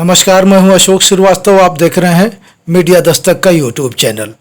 नमस्कार, मैं हूं अशोक श्रीवास्तव। आप देख रहे हैं मीडिया दस्तक का यूट्यूब चैनल।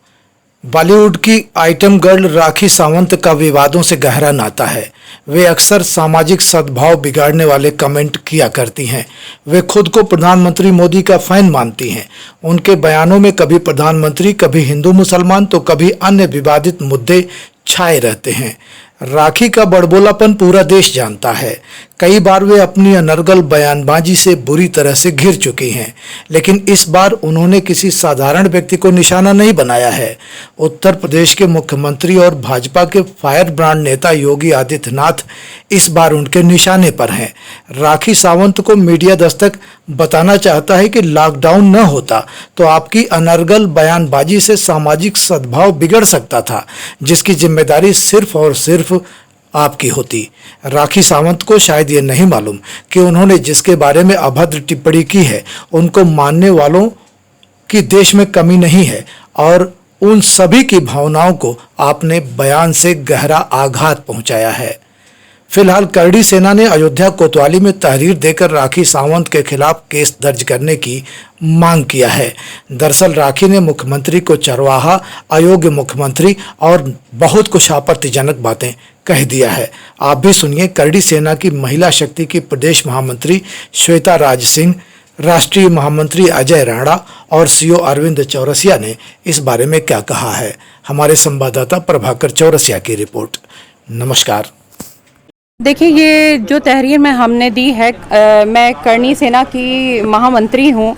बॉलीवुड की आइटम गर्ल राखी सावंत का विवादों से गहरा नाता है। वे अक्सर सामाजिक सद्भाव बिगाड़ने वाले कमेंट किया करती हैं। वे खुद को प्रधानमंत्री मोदी का फैन मानती हैं। उनके बयानों में कभी प्रधानमंत्री, कभी हिंदू मुसलमान तो कभी अन्य विवादित मुद्दे छाए रहते हैं। राखी का बड़बोलापन पूरा देश जानता है। कई बार वे अपनी अनर्गल बयानबाजी से बुरी तरह से घिर चुकी हैं, लेकिन इस बार उन्होंने किसी साधारण व्यक्ति को निशाना नहीं बनाया है। उत्तर प्रदेश के मुख्यमंत्री और भाजपा के फायर ब्रांड नेता योगी आदित्यनाथ इस बार उनके निशाने पर हैं। राखी सावंत को मीडिया दस्तक बताना चाहता है कि लॉकडाउन न होता तो आपकी अनर्गल बयानबाजी से सामाजिक सद्भाव बिगड़ सकता था, जिसकी जिम्मेदारी सिर्फ और सिर्फ आपकी होती। राखी सावंत को शायद ये नहीं मालूम कि उन्होंने जिसके बारे में अभद्र टिप्पणी की है, उनको मानने वालों की देश में कमी नहीं है और उन सभी की भावनाओं को आपने बयान से गहरा आघात पहुंचाया है। फिलहाल करड़ी सेना ने अयोध्या कोतवाली में तहरीर देकर राखी सावंत के खिलाफ केस दर्ज करने की मांग किया है। दरअसल राखी ने मुख्यमंत्री को चरवाहा, अयोग्य मुख्यमंत्री और बहुत कुछ आपत्तिजनक बातें कह दिया है। आप भी सुनिए करड़ी सेना की महिला शक्ति की प्रदेश महामंत्री श्वेता राज सिंह, राष्ट्रीय महामंत्री अजय राणा और सीओ अरविंद चौरसिया ने इस बारे में क्या कहा है। हमारे संवाददाता प्रभाकर चौरसिया की रिपोर्ट। नमस्कार। देखिए, ये जो तहरीर में हमने दी है, मैं करणी सेना की महामंत्री हूँ,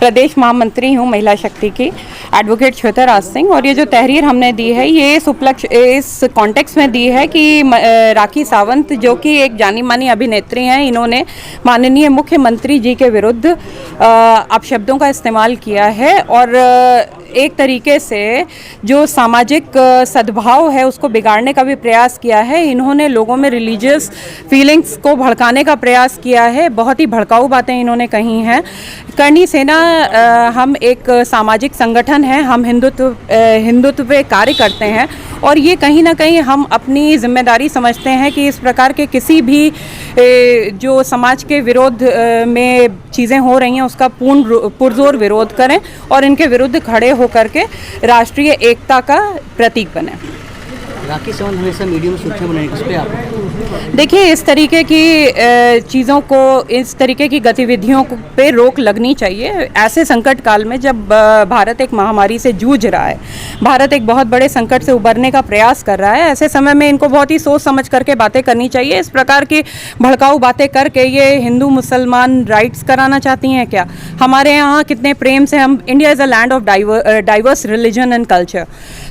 प्रदेश महामंत्री हूँ महिला शक्ति की, एडवोकेट श्वेता राज सिंह। और ये जो तहरीर हमने दी है ये इस कॉन्टेक्स्ट में दी है कि राखी सावंत जो कि एक जानी मानी अभिनेत्री हैं, इन्होंने माननीय मुख्यमंत्री जी के विरुद्ध अपशब्दों का इस्तेमाल किया है और एक तरीके से जो सामाजिक सद्भाव है उसको बिगाड़ने का भी प्रयास किया है। इन्होंने लोगों में रिलीजियस फीलिंग्स को भड़काने का प्रयास किया है। बहुत ही भड़काऊ बातें इन्होंने कही हैं। करणी सेना हम एक सामाजिक संगठन है, हम हिंदुत्व पे कार्य करते हैं और ये कहीं ना कहीं हम अपनी जिम्मेदारी समझते हैं कि इस प्रकार के किसी भी जो समाज के विरोध में चीज़ें हो रही हैं उसका पुरजोर विरोध करें और इनके विरुद्ध खड़े होकर के राष्ट्रीय एकता का प्रतीक बने। राखी सावंत हमेशा मीडिया में सुर्खियां बनाई, किस पे आप? देखिए, इस तरीके की चीज़ों को, इस तरीके की गतिविधियों पे रोक लगनी चाहिए। ऐसे संकट काल में जब भारत एक महामारी से जूझ रहा है, भारत एक बहुत बड़े संकट से उबरने का प्रयास कर रहा है, ऐसे समय में इनको बहुत ही सोच समझ करके बातें करनी चाहिए। इस प्रकार की भड़काऊ बातें करके ये हिंदू मुसलमान राइट्स कराना चाहती हैं क्या? हमारे यहाँ कितने प्रेम से हम, India is a land of diverse religion and culture,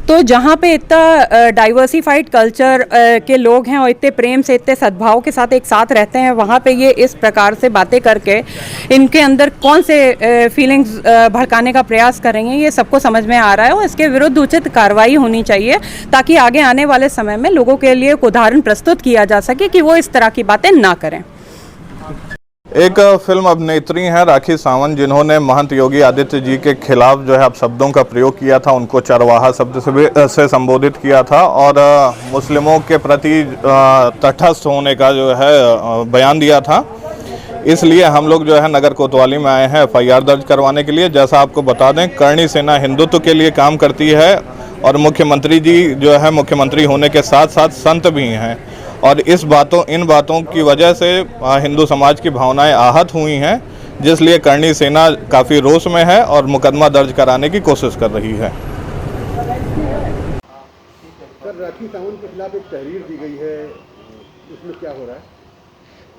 तो जहाँ पे इतना डाइवर्सिफाइड कल्चर के लोग हैं और इतने प्रेम से, इतने सद्भाव के साथ एक साथ रहते हैं, वहाँ पे ये इस प्रकार से बातें करके इनके अंदर कौन से फीलिंग्स भड़काने का प्रयास करेंगे, ये सबको समझ में आ रहा है और इसके विरुद्ध उचित कार्रवाई होनी चाहिए ताकि आगे आने वाले समय में लोगों के लिए एक उदाहरण प्रस्तुत किया जा सके कि वो इस तरह की बातें ना करें। एक फिल्म अभिनेत्री हैं राखी सावंत, जिन्होंने महंत योगी आदित्य जी के खिलाफ जो है शब्दों का प्रयोग किया था, उनको चरवाहा शब्द से संबोधित किया था और मुस्लिमों के प्रति तटस्थ होने का जो है बयान दिया था। इसलिए हम लोग जो है नगर कोतवाली में आए हैं FIR दर्ज करवाने के लिए। जैसा आपको बता दें, करणी सेना हिंदुत्व के लिए काम करती है और मुख्यमंत्री जी जो है मुख्यमंत्री होने के साथ साथ संत भी हैं और इन बातों की वजह से हिंदू समाज की भावनाएं आहत हुई हैं, जिसलिए करणी सेना काफ़ी रोष में है और मुकदमा दर्ज कराने की कोशिश कर रही है। सर, राखी सावंत के खिलाफ एक तहरीर दी गई है, उसमें क्या हो रहा है?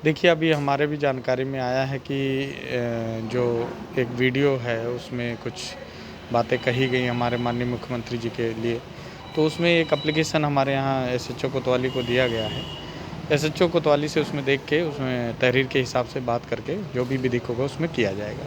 देखिए, अभी हमारे भी जानकारी में आया है कि जो एक वीडियो है उसमें कुछ बातें कही गई हमारे माननीय मुख्यमंत्री जी के लिए, तो उसमें एक एप्लीकेशन हमारे यहाँ SHO कोतवाली को दिया गया है। SHO कोतवाली से उसमें देख के उसमें तहरीर के हिसाब से बात करके जो भी विधिक होगा उसमें किया जाएगा।